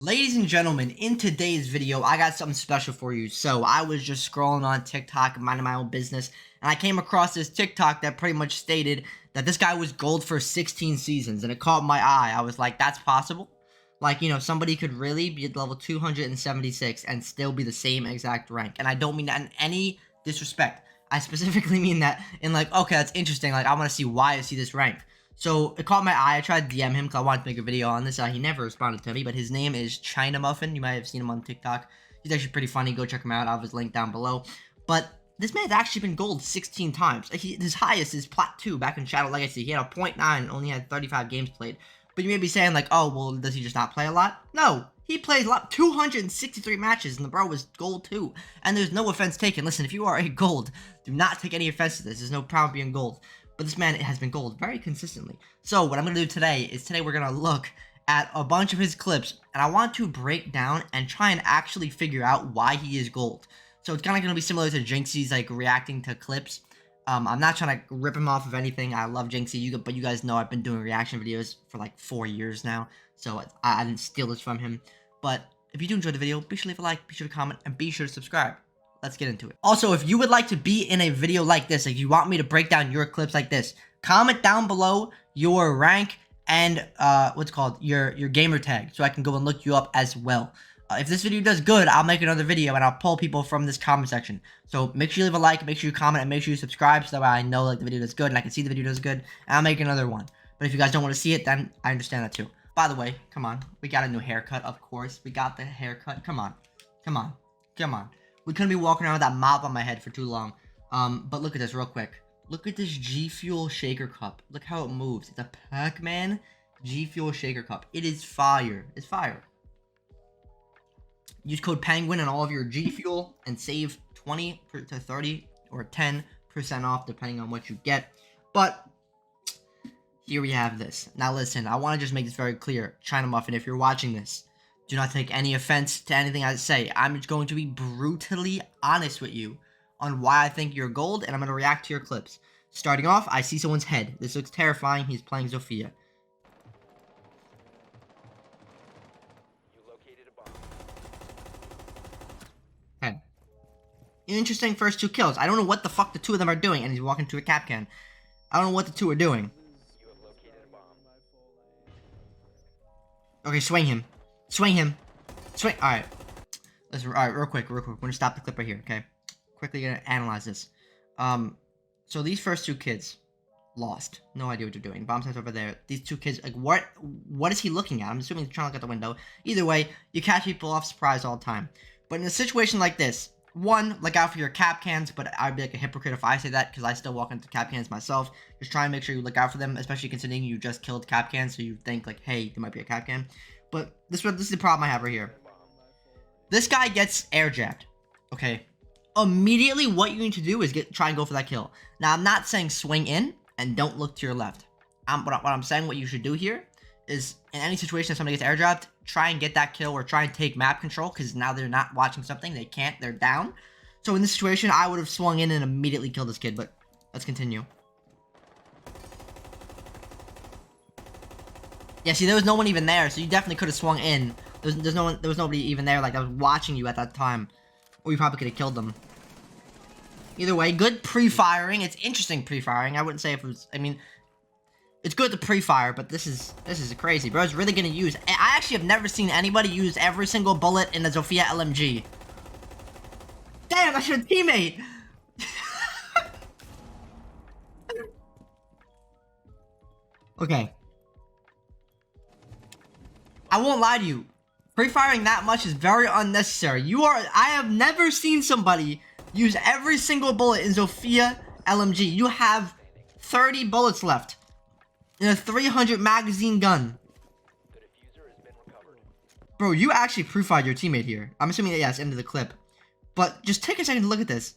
Ladies and gentlemen, in today's video, I got something special for you. So I was just scrolling on TikTok, minding my own business, and I came across this TikTok that pretty much stated that this guy was gold for 16 seasons, and it caught my eye. I was like, that's possible? Like, somebody could really be at level 276 and still be the same exact rank. And I don't mean that in any disrespect. I specifically mean that in like, okay, that's interesting. Like, I want to see why I see this rank. So it caught my eye. I tried to DM him because I wanted to make a video on this. He never responded to me, but his name is China Muffin. You might have seen him on TikTok. He's actually pretty funny. Go check him out. I'll have his link down below. But this man's actually been gold 16 times. His highest is Plat 2 back in Shadow Legacy. He had a 0.9 and only had 35 games played. But you may be saying like, oh, well, does he just not play a lot? No, he plays a lot. 263 matches, and the bro was gold too. And there's no offense taken. Listen, if you are a gold, do not take any offense to this. There's no problem being gold. But this man has been gold very consistently. So what I'm going to do today we're going to look at a bunch of his clips, and I want to break down and try and actually figure out why he is gold. So it's kind of going to be similar to Jinxie's like reacting to clips. I'm not trying to rip him off of anything. I love Jinxie, but you guys know I've been doing reaction videos for like 4 years now. So I didn't steal this from him. But if you do enjoy the video, be sure to leave a like, be sure to comment, and be sure to subscribe. Let's get into it. Also, if you would like to be in a video like this, like you want me to break down your clips like this, comment down below your rank and your gamer tag so I can go and look you up as well. If this video does good, I'll make another video and I'll pull people from this comment section. So make sure you leave a like, make sure you comment, and make sure you subscribe so that way I know like the video does good and I can see the video does good, and I'll make another one. But if you guys don't want to see it, then I understand that too. By the way, come on. We got a new haircut, of course. We got the haircut. Come on. Come on. Come on. We couldn't be walking around with that mop on my head for too long. But look at this real quick. Look at this G Fuel shaker cup. Look how it moves. It's a Pac-Man G Fuel shaker cup. It is fire. It's fire. Use code PENGUIN on all of your G Fuel and save 20 to 30 or 10% off depending on what you get. But here we have this. Now listen, I want to just make this very clear. China Muffin, if you're watching this, do not take any offense to anything I say. I'm just going to be brutally honest with you on why I think you're gold, and I'm going to react to your clips. Starting off, I see someone's head. This looks terrifying. He's playing Zofia. Okay. Interesting first 2 kills. I don't know what the fuck the 2 of them are doing, and he's walking to a cap can. I don't know what the 2 are doing. Okay, swing him. Swing him. Swing. Alright. Listen, alright, real quick. We're gonna stop the clip right here, okay? Quickly gonna analyze this. So these first 2 kids lost. No idea what they're doing. Bomb site's over there. These 2 kids, like, what is he looking at? I'm assuming he's trying to look at the window. Either way, you catch people off surprise all the time. But in a situation like this, 1, look out for your cap cans, but I'd be like a hypocrite if I say that, because I still walk into cap cans myself. Just try and make sure you look out for them, especially considering you just killed cap cans, so you think, like, hey, there might be a cap can. But this is the problem I have right here. This guy gets air jabbed. Okay. Immediately, what you need to do is try and go for that kill. Now, I'm not saying swing in and don't look to your left. What I'm saying, what you should do here is, in any situation if somebody gets air dropped, try and get that kill or try and take map control, because now they're not watching something. They can't. They're down. So in this situation, I would have swung in and immediately killed this kid, but let's continue. Yeah, see, there was no one even there, so you definitely could have swung in. There was nobody even there, like, that was watching you at that time. Or you probably could have killed them. Either way, good pre-firing. It's interesting pre-firing. I wouldn't say if it was, I mean, it's good to pre-fire, but this is crazy. Bro, it's really gonna use, I actually have never seen anybody use every single bullet in the Zofia LMG. Damn, that's your teammate! Okay. I won't lie to you. Pre-firing that much is very unnecessary. I have never seen somebody use every single bullet in Zofia LMG. You have 30 bullets left in a 300 magazine gun. Bro, you actually pre-fired your teammate here. I'm assuming that, yes, end of the clip. But just take a second to look at this.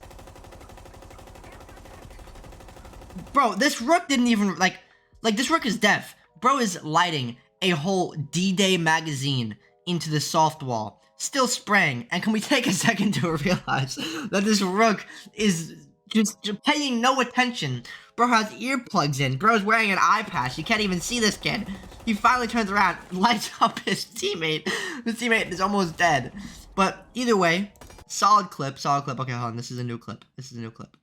Bro, this Rook didn't even, like this Rook is deaf. Bro is lighting a whole D-Day magazine into the soft wall, still spraying. And can we take a second to realize that this Rook is just paying no attention, Bro has earplugs in. Bro's wearing an eye patch. You can't even see this kid. He finally turns around and lights up his teammate. His teammate is almost dead. But either way, solid clip, solid clip. Okay, hold on. This is a new clip. This is a new clip.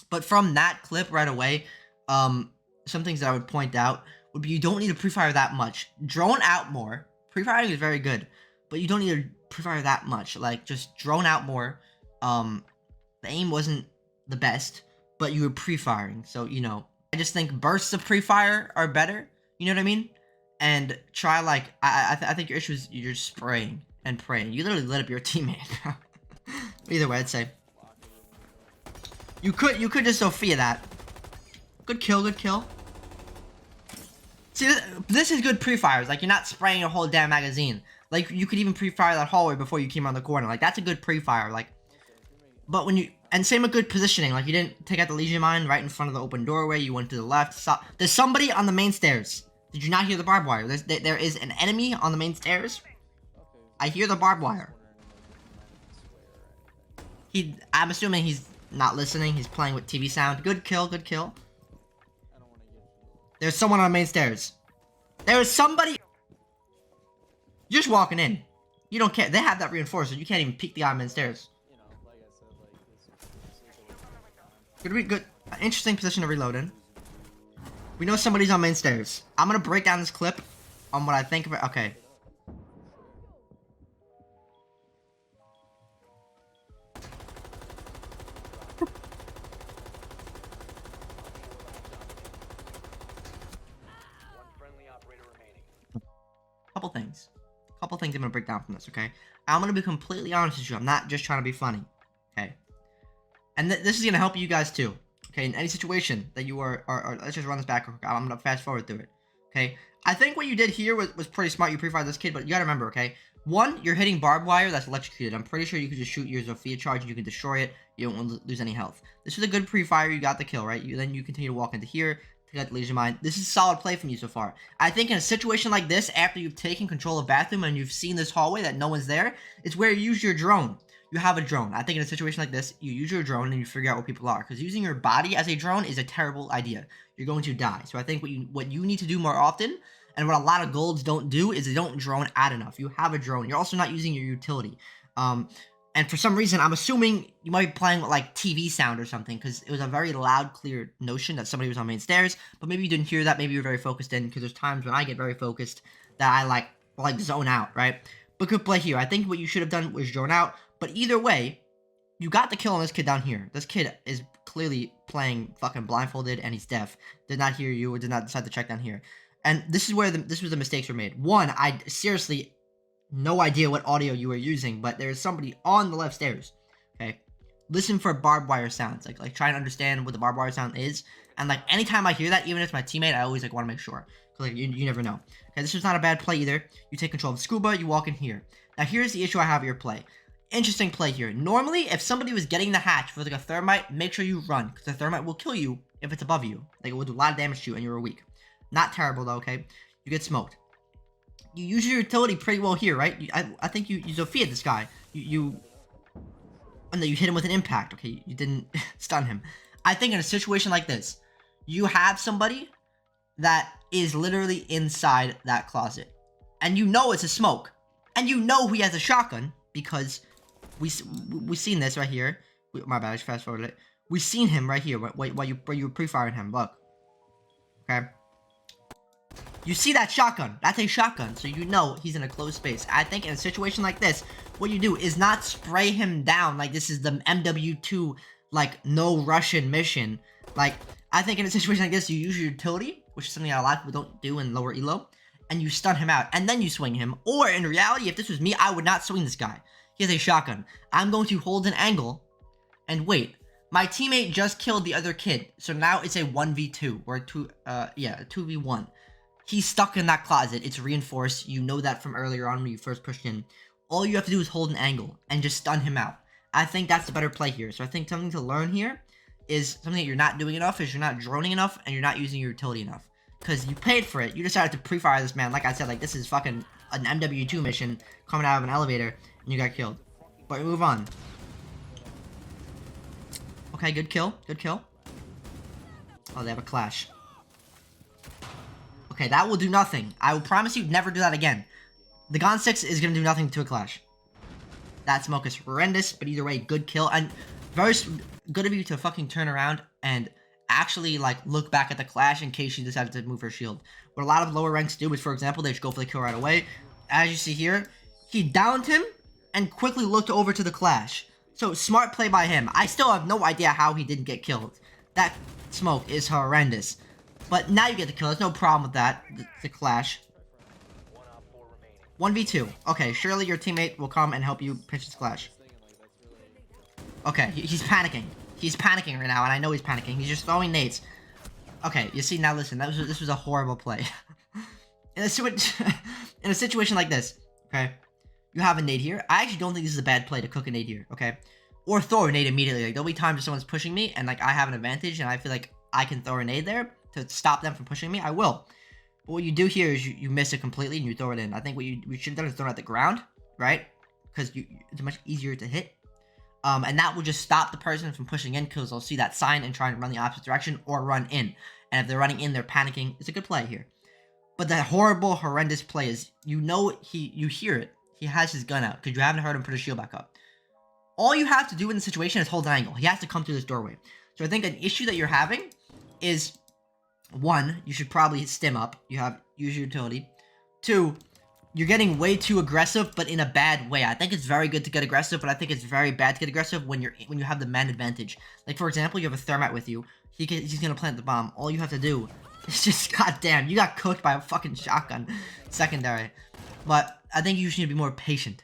But from that clip right away, some things that I would point out would be you don't need to pre-fire that much. Drone out more. Pre-firing is very good, but you don't need to pre-fire that much. Like, just drone out more. The aim wasn't the best, but you were pre-firing. So, you know, I just think bursts of pre-fire are better. You know what I mean? And try, like, I think your issue is you're just spraying and praying. You literally lit up your teammate. Either way, I'd say. You could just Sophia that. Good kill, good kill. See, this is good pre-fires. Like, you're not spraying a whole damn magazine. Like, you could even pre-fire that hallway before you came around the corner. Like, that's a good pre-fire. Like, but when you... And same with good positioning. Like, you didn't take out the Legion mine right in front of the open doorway. You went to the left. There's somebody on the main stairs. Did you not hear the barbed wire? There is an enemy on the main stairs. I hear the barbed wire. I'm assuming he's not listening. He's playing with TV sound. Good kill, good kill. There's someone on the main stairs. There is somebody... You're just walking in. You don't care. They have that reinforcer. You can't even peek the eye on the main stairs. Good. Interesting position to reload in. We know somebody's on main stairs. I'm gonna break down this clip on what I think of it. Okay. Couple things I'm gonna break down from this, okay? I'm gonna be completely honest with you. I'm not just trying to be funny, okay? And this is gonna help you guys too, okay? In any situation that you are, let's just run this back. I'm gonna fast forward through it, okay? I think what you did here was pretty smart. You pre-fired this kid, but you gotta remember, okay? One, you're hitting barbed wire that's electrocuted. I'm pretty sure you could just shoot your Zofia charge and you can destroy it. You don't lose any health. This was a good pre-fire. You got the kill, right? Then you continue to walk into here. Take out the Legion mine. This is a solid play from you so far. I think in a situation like this, after you've taken control of bathroom and you've seen this hallway that no one's there, it's where you use your drone. You have a drone. I think in a situation like this, you use your drone and you figure out where people are. Because using your body as a drone is a terrible idea. You're going to die. So I think what you need to do more often, and what a lot of golds don't do, is they don't drone out enough. You have a drone. You're also not using your utility. And for some reason, I'm assuming you might be playing with, like, TV sound or something, because it was a very loud, clear notion that somebody was on main stairs, but maybe you didn't hear that, maybe you were very focused in, because there's times when I get very focused that I, like zone out, right? But good play here. I think what you should have done was drone out, but either way, you got the kill on this kid down here. This kid is clearly playing fucking blindfolded, and he's deaf. Did not hear you, or did not decide to check down here. And this is where this was the mistakes were made. One, I seriously... no idea what audio you were using, but there's somebody on the left stairs, okay? Listen for barbed wire sounds, like try and understand what the barbed wire sound is, and, like, anytime I hear that, even if it's my teammate, I always, like, want to make sure, because, like, you never know. Okay, this was not a bad play either. You take control of the scuba, you walk in here. Now, here's the issue I have with your play. Interesting play here. Normally, if somebody was getting the hatch for, like, a thermite, make sure you run, because the thermite will kill you if it's above you. Like, it will do a lot of damage to you, and you're weak. Not terrible, though, okay? You get smoked. You use your utility pretty well here, right? I think you Zofia this guy. And then you hit him with an impact. Okay, you didn't stun him. I think in a situation like this, you have somebody that is literally inside that closet. And you know it's a smoke. And you know he has a shotgun, because we seen this right here. My bad, I just fast forwarded it. We seen him right here while you were pre-firing him. Look. Okay. You see that shotgun. That's a shotgun, so you know he's in a closed space. I think in a situation like this, what you do is not spray him down like this is the MW2, like, no Russian mission. Like, I think in a situation like this, you use your utility, which is something that a lot of people don't do in lower elo, and you stun him out, and then you swing him. Or, in reality, if this was me, I would not swing this guy. He has a shotgun. I'm going to hold an angle and wait. My teammate just killed the other kid, so now it's a 1v2, or a 2v1. He's stuck in that closet. It's reinforced. You know that from earlier on when you first pushed in. All you have to do is hold an angle and just stun him out. I think that's the better play here. So I think something to learn here is something that you're not doing enough, is you're not droning enough, and you're not using your utility enough. Because you paid for it. You decided to pre-fire this man. Like I said, like, this is fucking an MW2 mission coming out of an elevator, and you got killed. But we move on. Okay, good kill. Good kill. Oh, they have a clash. Okay, that will do nothing. I will promise you, never do that again. The Gon 6 is going to do nothing to a clash. That smoke is horrendous, but either way, good kill. And very good of you to fucking turn around and actually, like, look back at the clash in case she decided to move her shield. What a lot of lower ranks do is, for example, they just go for the kill right away. As you see here, he downed him and quickly looked over to the clash. So, smart play by him. I still have no idea how he didn't get killed. That smoke is horrendous. But now you get the kill. There's no problem with that. The clash. 1v2. Okay, surely your teammate will come and help you pitch this clash. Okay, he's panicking. He's panicking right now, and I know he's panicking. He's just throwing nades. Okay, you see, now listen. This was a horrible play. in a situation like this, okay, you have a nade here. I actually don't think this is a bad play to cook a nade here, okay? Or throw a nade immediately. Like, there'll be times if someone's pushing me, and, like, I have an advantage, and I feel like I can throw a nade there to stop them from pushing me. I will. But what you do here is you miss it completely, and you throw it in. I think what we should have done is throw it at the ground, right? Because it's much easier to hit. And that will just stop the person from pushing in, because they'll see that sign and try and run the opposite direction or run in. And if they're running in, they're panicking. It's a good play here. But that horrible, horrendous play is, you hear it. He has his gun out, because you haven't heard him put his shield back up. All you have to do in the situation is hold an angle. He has to come through this doorway. So I think an issue that you're having is, 1, you should probably stim up. Use your utility. 2, you're getting way too aggressive, but in a bad way. I think it's very good to get aggressive, but I think it's very bad to get aggressive when you have the man advantage. Like, for example, you have a thermite with you. He's gonna plant the bomb. All you have to do is just, goddamn, you got cooked by a fucking shotgun secondary. But I think you should be more patient.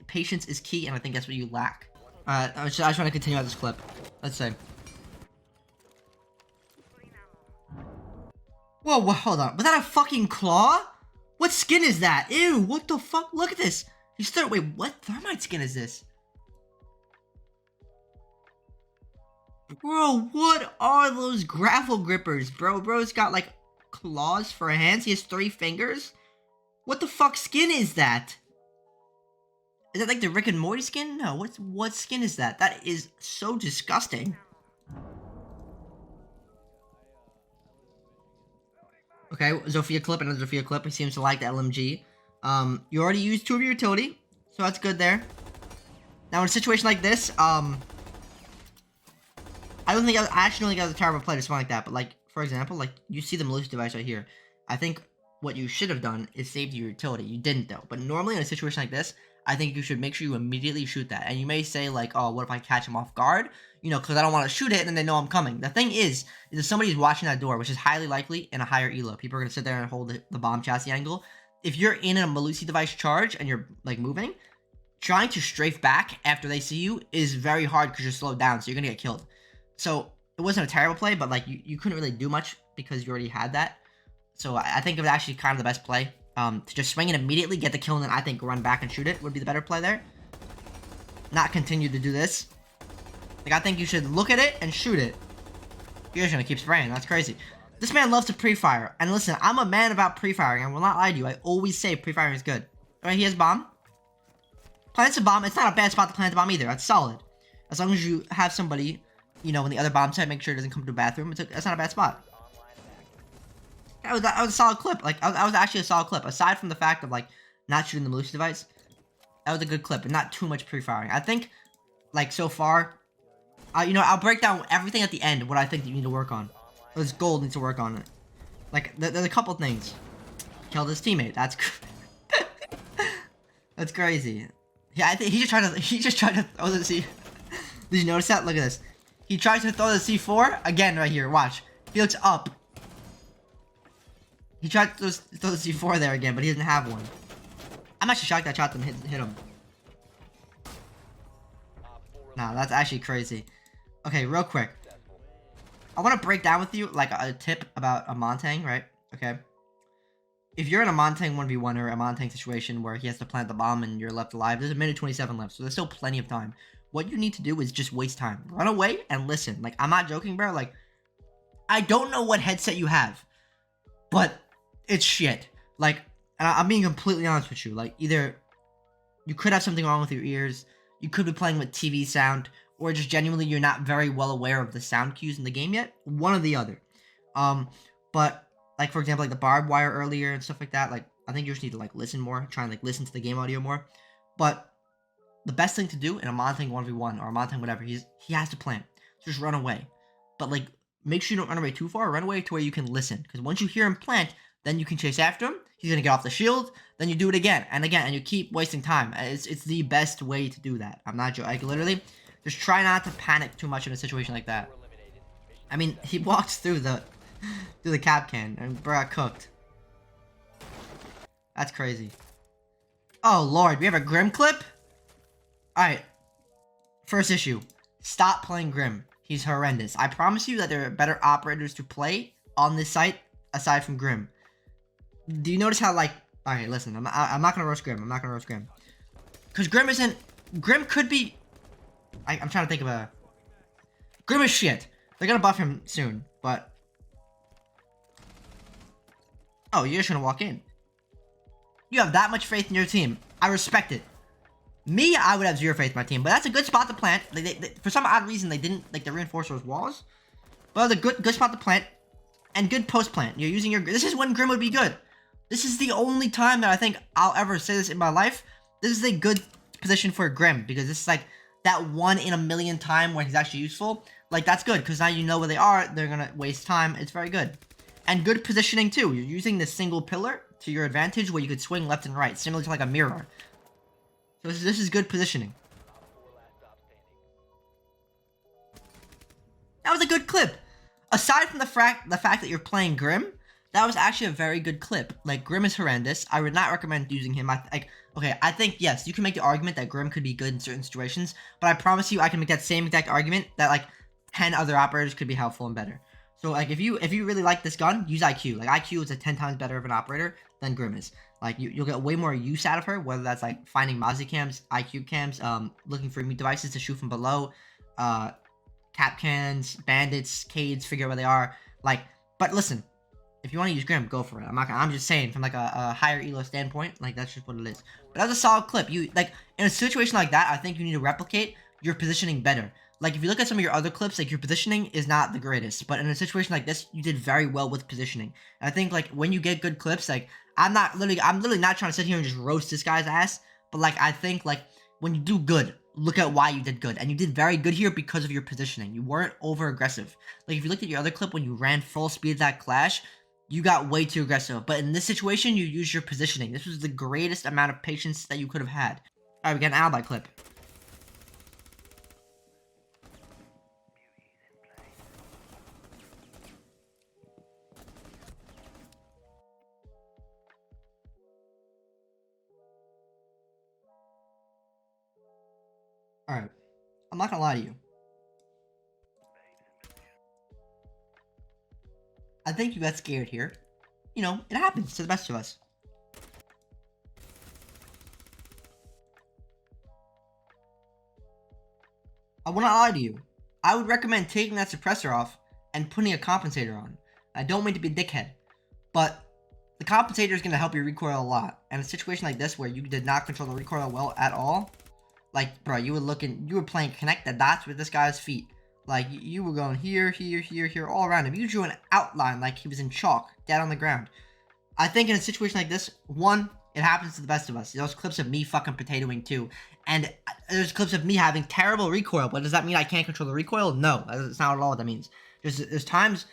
Patience is key, and I think that's what you lack. Alright, I just want to continue on this clip. Let's say. Whoa, hold on. Was that a fucking claw? What skin is that? Ew, what the fuck? Look at this. Wait, what thermite skin is this? Bro, what are those grapple grippers? Bro's got, like, claws for hands. He has 3 fingers. What the fuck skin is that? Is that like the Rick and Morty skin? No, what skin is that? That is so disgusting. Okay, Zofia clip, another Zofia clip. He seems to like the LMG. You already used 2 of your utility, so that's good there. Now, in a situation like this, I actually don't think I was a terrible play to something like that. But, like, for example, like, you see the malicious device right here. I think what you should have done is saved your utility. You didn't, though. But normally, in a situation like this, I think you should make sure you immediately shoot that. And you may say, like, oh, what if I catch him off guard? You know, because I don't want to shoot it, and then they know I'm coming. The thing is if somebody's watching that door, which is highly likely in a higher elo, people are going to sit there and hold the bomb chassis angle. If you're in a Malusi device charge and you're, like, moving, trying to strafe back after they see you is very hard because you're slowed down, so you're going to get killed. So, it wasn't a terrible play, but, like, you couldn't really do much because you already had that. So, I think it was actually kind of the best play. To just swing it immediately, get the kill, and then I think run back and shoot it would be the better play there. Not continue to do this. Like, I think you should look at it and shoot it. You're just gonna keep spraying. That's crazy. This man loves to pre-fire. And listen, I'm a man about pre-firing. I will not lie to you. I always say pre-firing is good. Alright, he has bomb. Plants a bomb. It's not a bad spot to plant a bomb either. That's solid. As long as you have somebody, you know, in the other bomb site, make sure it doesn't come to a bathroom. That's not a bad spot. That was a solid clip. Like, that was actually a solid clip. Aside from the fact of, like, not shooting the malicious device, that was a good clip, and not too much pre-firing. I think, like, so far, you know, I'll break down everything at the end, what I think that you need to work on. There's gold needs to work on it. Like, there's a couple things. Killed his teammate. That's that's crazy. Yeah, I think he just tried to throw the C. Did you notice that? Look at this. He tries to throw the C4 again right here. Watch. He looks up. He tried to throw the C4 there again, but he doesn't have one. I'm actually shocked that shot didn't hit him. Nah, that's actually crazy. Okay, real quick. I want to break down with you, like, a tip about a Montang, right? Okay. If you're in a Montang 1v1 or a Montang situation where he has to plant the bomb and you're left alive, there's a minute 27 left, so there's still plenty of time. What you need to do is just waste time. Run away and listen. Like, I'm not joking, bro. Like, I don't know what headset you have, but it's shit. Like, and I'm being completely honest with you. Like, either you could have something wrong with your ears, you could be playing with TV sound, or just genuinely you're not very well aware of the sound cues in the game yet. One or the other. But like for example, like the barbed wire earlier and stuff like that. Like I think you just need to like listen more, try and like listen to the game audio more. But the best thing to do in a monotone 1v1 or a monotone whatever, he has to plant. So just run away. But like make sure you don't run away too far. Run away to where you can listen. Because once you hear him plant, then you can chase after him. He's gonna get off the shield. Then you do it again and again, and you keep wasting time. It's the best way to do that. I'm not joking. Like literally, just try not to panic too much in a situation like that. I mean, he walks through the cap can and bro got cooked. That's crazy. Oh lord, we have a Grim clip? Alright. First issue. Stop playing Grim. He's horrendous. I promise you that there are better operators to play on this site aside from Grim. Do you notice how like... Alright, listen. I'm not gonna roast Grim. I'm not gonna roast Grim. Because Grim isn't... Grim could be... I'm trying to think of a... Grim is shit. They're gonna buff him soon, but... Oh, you're just gonna walk in. You have that much faith in your team. I respect it. Me, I would have zero faith in my team, but that's a good spot to plant. For some odd reason, they didn't like to reinforce those walls. But it's a good spot to plant, and good post plant. You're using your. This is when Grim would be good. This is the only time that I think I'll ever say this in my life. This is a good position for Grim because this is like that 1 in a million time where he's actually useful. Like that's good because now you know where they are. They're gonna waste time. It's very good, and good positioning too. You're using this single pillar to your advantage where you could swing left and right, similar to like a mirror. So this is good positioning. That was a good clip. Aside from the fact that you're playing Grim, that was actually a very good clip. Like, Grim is horrendous. I would not recommend using him. Okay, I think, yes, you can make the argument that Grim could be good in certain situations, but I promise you I can make that same exact argument that, like, 10 other operators could be helpful and better. So, like, if you really like this gun, use IQ. Like, IQ is a 10 times better of an operator than Grim is. Like, you'll get way more use out of her, whether that's, like, finding Mozzie cams, IQ cams, looking for mute devices to shoot from below, cap cans, bandits, cades, figure out where they are. Like, but listen, if you want to use Grim, go for it. I'm just saying, from, like, a higher elo standpoint, like, that's just what it is. But that's a solid clip. Like, in a situation like that, I think you need to replicate your positioning better. Like, if you look at some of your other clips, like, your positioning is not the greatest. But in a situation like this, you did very well with positioning. And I think, like, when you get good clips, like, I'm literally not trying to sit here and just roast this guy's ass. But, like, I think, like, when you do good, look at why you did good. And you did very good here because of your positioning. You weren't over-aggressive. Like, if you looked at your other clip when you ran full speed that clash, you got way too aggressive. But in this situation, you used your positioning. This was the greatest amount of patience that you could have had. Alright, we got an alibi clip. Alright, I'm not gonna lie to you. I think you got scared here. You know, it happens to the best of us. I will not lie to you. I would recommend taking that suppressor off and putting a compensator on. I don't mean to be a dickhead, but the compensator is going to help you recoil a lot. And a situation like this where you did not control the recoil well at all, like, bro, you were playing connect the dots with this guy's feet. Like, you were going here, here, here, here, all around him. You drew an outline like he was in chalk, dead on the ground. I think in a situation like this, one, it happens to the best of us. There's clips of me fucking potatoing too. And there's clips of me having terrible recoil. But does that mean I can't control the recoil? No, that's not at all what that means. There's times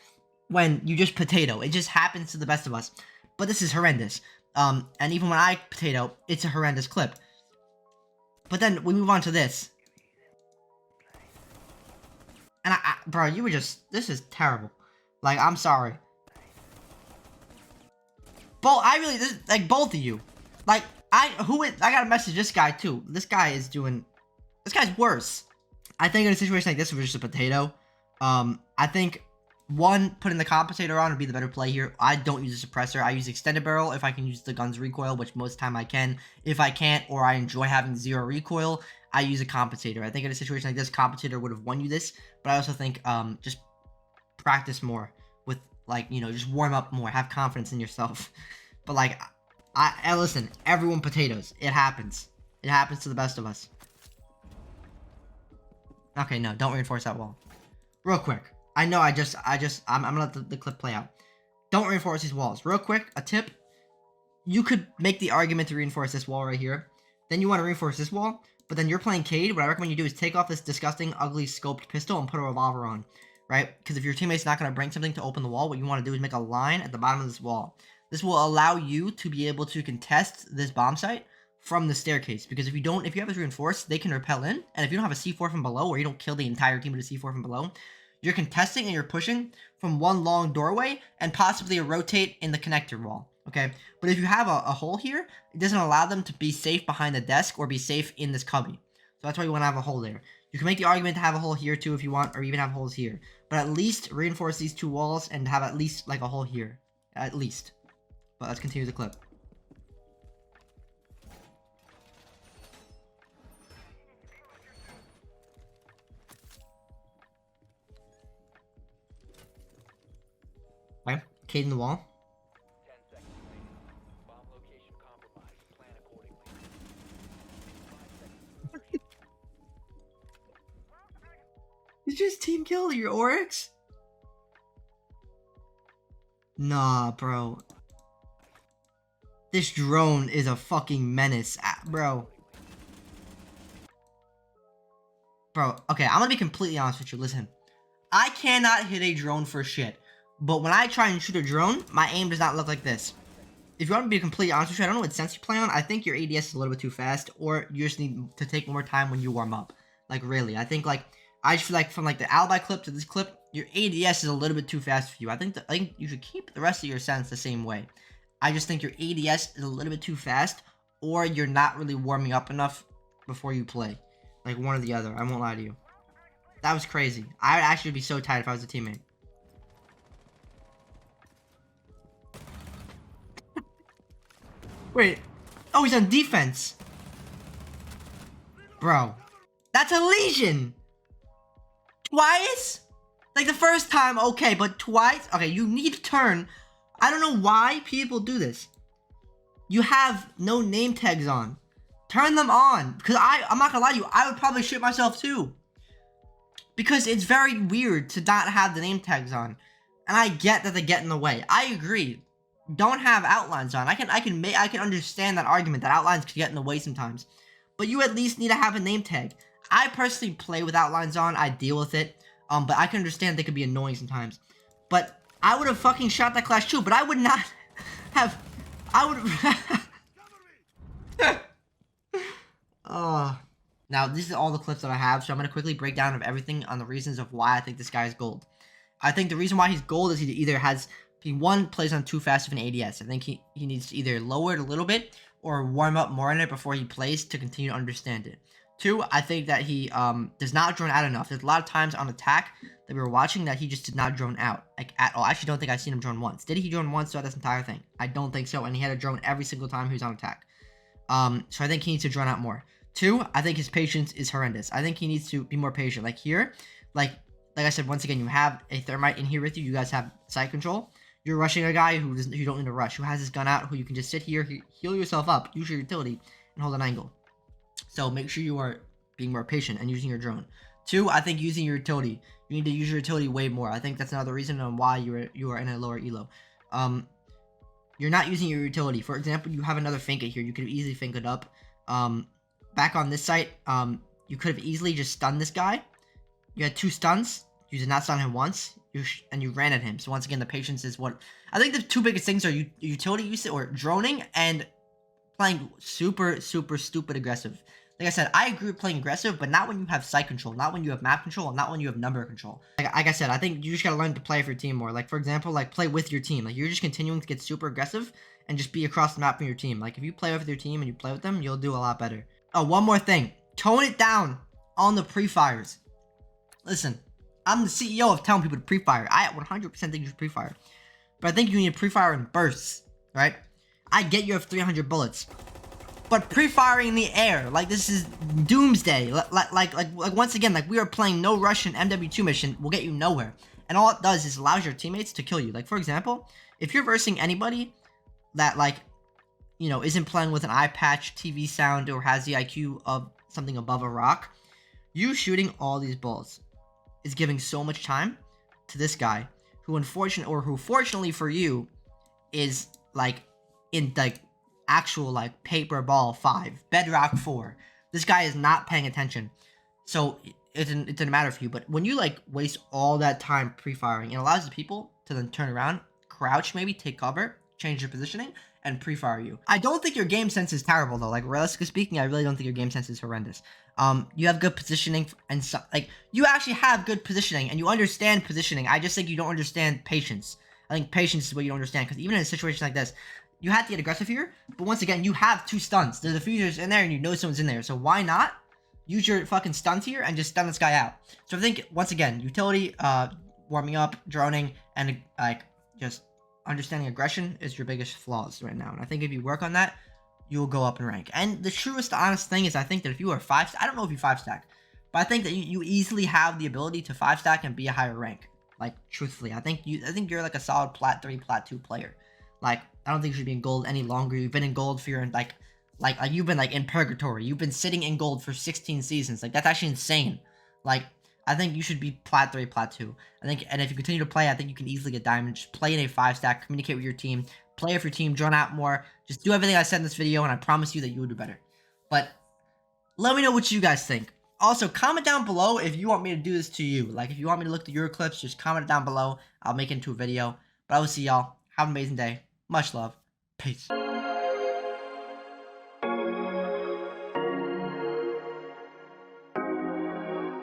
when you just potato. It just happens to the best of us. But this is horrendous. And even when I potato, it's a horrendous clip. But then we move on to this. And bro, you were just, this is terrible. Like, I'm sorry. Like, both of you. Like, I gotta message this guy too. This guy's worse. I think in a situation like this, it was just a potato. I think, one, putting the compensator on would be the better play here. I don't use a suppressor. I use extended barrel if I can use the gun's recoil, which most of the time I can. If I can't, or I enjoy having zero recoil, I use a compensator. I think in a situation like this, compensator would have won you this. But I also think, just practice more with, like, you know, just warm up more. Have confidence in yourself. But, like, I listen, everyone potatoes. It happens. It happens to the best of us. Okay, no, don't reinforce that wall. Real quick. I know I'm gonna let the clip play out. Don't reinforce these walls. Real quick, a tip. You could make the argument to reinforce this wall right here. Then you want to reinforce this wall, but then you're playing Cade. What I recommend you do is take off this disgusting, ugly, scoped pistol and put a revolver on, right? Because if your teammate's not going to bring something to open the wall, what you want to do is make a line at the bottom of this wall. This will allow you to be able to contest this bomb site from the staircase. Because if you have this reinforced, they can repel in. And if you don't have a C4 from below, or you don't kill the entire team with a C4 from below, you're contesting and you're pushing from one long doorway and possibly a rotate in the connector wall. Okay, but if you have a hole here, it doesn't allow them to be safe behind the desk or be safe in this cubby. So that's why you want to have a hole there. You can make the argument to have a hole here too if you want, or even have holes here. But at least reinforce these two walls and have at least like a hole here. At least. But let's continue the clip. Okay, Cade in the wall. Did you just team kill your Oryx? Nah, bro. This drone is a fucking menace, bro. Bro, okay, I'm gonna be completely honest with you. Listen, I cannot hit a drone for shit. But when I try and shoot a drone, my aim does not look like this. If you want to be completely honest with you, I don't know what sense you play on. I think your ADS is a little bit too fast, or you just need to take more time when you warm up. Like, really. I think, like, I just feel like from, like, the alibi clip to this clip, your ADS is a little bit too fast for you. I think you should keep the rest of your sense the same way. I just think your ADS is a little bit too fast, or you're not really warming up enough before you play. Like, one or the other. I won't lie to you. That was crazy. I would actually be so tired if I was a teammate. Wait. Oh, he's on defense. Bro. That's a Legion. Twice? Like the first time, okay, but twice? Okay, you need to turn. I don't know why people do this. You have no name tags on. Turn them on. Because I'm not gonna lie to you, I would probably shit myself too. Because it's very weird to not have the name tags on. And I get that they get in the way. I agree. Don't have outlines on. I can understand that argument that outlines can get in the way sometimes. But you at least need to have a name tag. I personally play with outlines on. I deal with it. But I can understand they could be annoying sometimes. But I would have fucking shot that clash too. But I would not have. I would. Now this is all the clips that I have. So I'm gonna quickly break down of everything on the reasons of why I think this guy is gold. I think the reason why he's gold is he either has. One, plays on too fast of an ADS. I think he needs to either lower it a little bit or warm up more in it before he plays to continue to understand it. Two, I think that he does not drone out enough. There's a lot of times on attack that we were watching that he just did not drone out, like, at all. I actually don't think I've seen him drone once. Did he drone once throughout this entire thing? I don't think so, and he had a drone every single time he was on attack. So I think he needs to drone out more. Two, I think his patience is horrendous. I think he needs to be more patient. Like here, like I said, once again, you have a thermite in here with you. You guys have side control. You're rushing a guy who you don't need to rush, who has his gun out, who you can just sit here, heal yourself up, use your utility, and hold an angle. So make sure you are being more patient and using your drone. Two, I think using your utility. You need to use your utility way more. I think that's another reason on why you are in a lower elo. You're not using your utility. For example, you have another Finket here. You could easily Fink it up. Back on this site, you could have easily just stunned this guy. You had 2 stuns. You did not stun him once, and you ran at him. So once again, the patience is what... I think the 2 biggest things are utility use or droning and playing super, super stupid aggressive. Like I said, I agree with playing aggressive, but not when you have site control, not when you have map control, and not when you have number control. Like I said, I think you just gotta learn to play for your team more. Like, for example, like, play with your team. Like, you're just continuing to get super aggressive and just be across the map from your team. Like, if you play with your team and you play with them, you'll do a lot better. Oh, one more thing. Tone it down on the pre-fires. Listen. I'm the CEO of telling people to pre-fire. I 100% think you should pre-fire. But I think you need to pre-fire in bursts, right? I get you have 300 bullets. But pre-firing in the air, like, this is doomsday. Like once again, like, we are playing no Russian MW2 mission will get you nowhere. And all it does is allows your teammates to kill you. Like, for example, if you're versing anybody that, like, you know, isn't playing with an eye patch, TV sound, or has the IQ of something above a rock, You shooting all these balls is giving so much time to this guy who fortunately for you is like in like actual like paper ball 5, bedrock 4. This guy is not paying attention. So it didn't matter for you. But when you like waste all that time pre-firing, it allows the people to then turn around, crouch, maybe take cover, change your positioning, and pre-fire you. I don't think your game sense is terrible though. Like realistically speaking, I really don't think your game sense is horrendous. You have good positioning and so, like you actually have good positioning and you understand positioning. I just think you don't understand patience. I think patience is what you don't understand, because even in a situation like this, you have to get aggressive here. But once again, you have 2 stuns. There's a diffusers in there and you know someone's in there. So why not use your fucking stuns here and just stun this guy out? So I think once again, utility, warming up, droning, and like just understanding aggression is your biggest flaws right now. And I think if you work on that, you will go up in rank. And the truest, honest thing is, I think that if you are 5, I don't know if you 5 stack, but I think that you easily have the ability to 5 stack and be a higher rank. Like truthfully, I think you're like a solid plat 3, plat 2 player. Like I don't think you should be in gold any longer. You've been in gold for your like you've been like in purgatory. You've been sitting in gold for 16 seasons. Like that's actually insane. Like I think you should be plat 3, plat 2. I think, and if you continue to play, I think you can easily get diamond. Just play in a 5 stack, communicate with your team, play with your team, drone out more. Just do everything I said in this video, and I promise you that you will do better. But let me know what you guys think. Also, comment down below if you want me to do this to you. Like, if you want me to look at your clips, just comment it down below. I'll make it into a video. But I will see y'all. Have an amazing day. Much love. Peace.